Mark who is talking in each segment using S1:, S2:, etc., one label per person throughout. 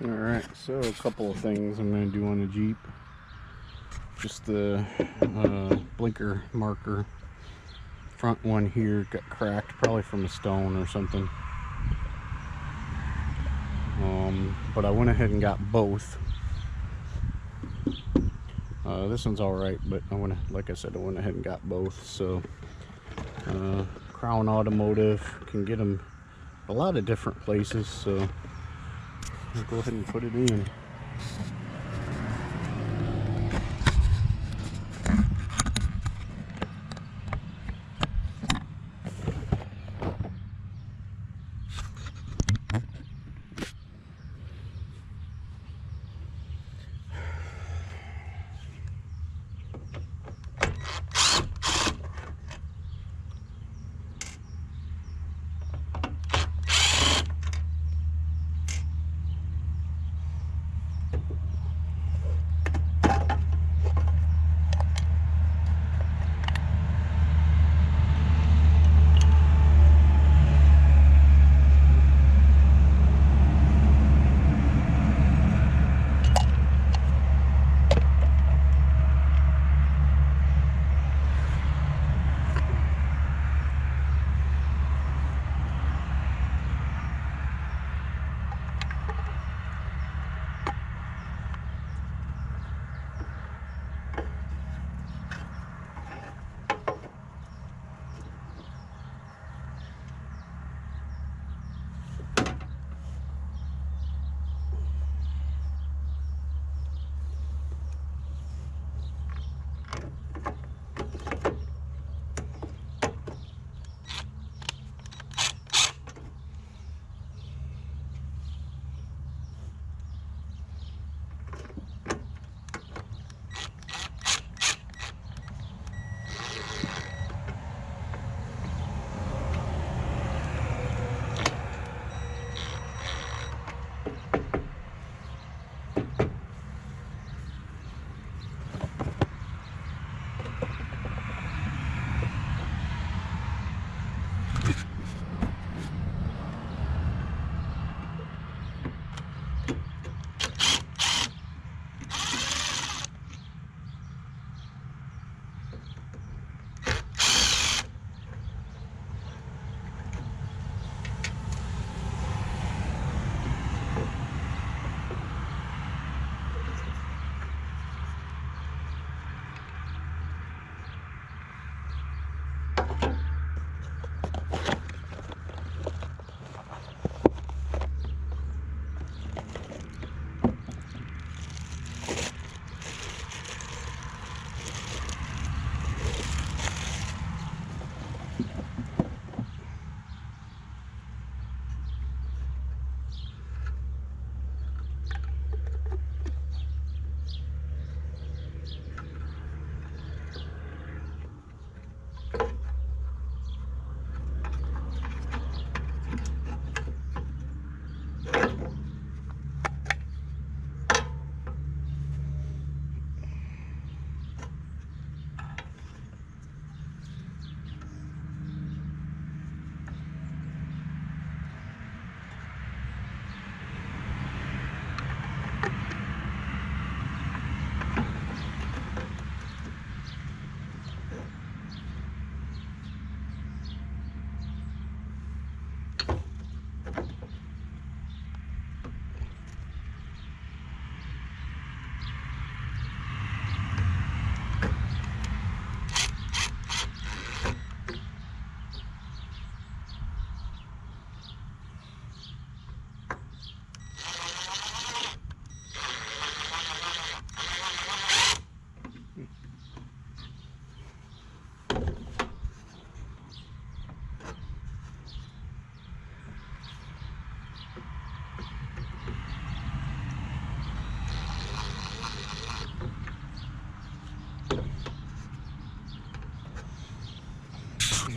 S1: Alright, so a couple of things I'm going to do on the Jeep. Just the blinker marker. Front one here got cracked, probably from a stone or something. But I went ahead and got both. This one's alright, but like I said, I went ahead and got both. So Crown Automotive can get them a lot of different places, so I'll go ahead and put it in.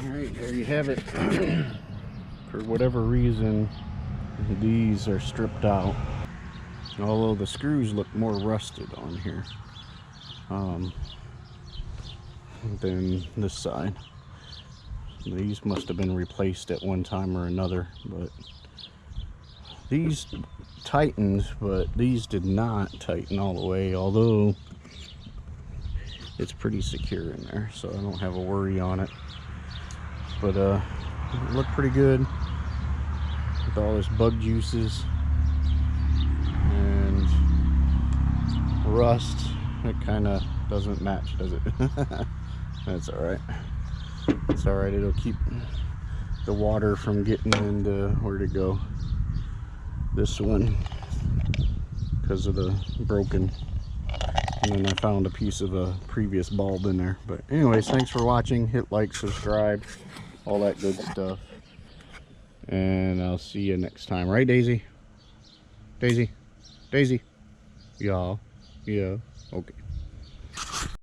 S1: Alright, there you have it. For whatever reason, these are stripped out. Although the screws look more rusted on here than this side. These must have been replaced at one time or another, but these tightened, but these did not tighten all the way, although it's pretty secure in there, so I don't have a worry on it. But it looked pretty good with all this bug juices and rust. It kind of doesn't match, does it? That's all right. It's all right. It'll keep the water from getting into, where'd it go? This one, because of the broken. And then I found a piece of a previous bulb in there. But anyways, thanks for watching. Hit like, subscribe, all that good stuff. And I'll see you next time. Right, Daisy? Daisy? Daisy? Yeah. Yeah. Okay.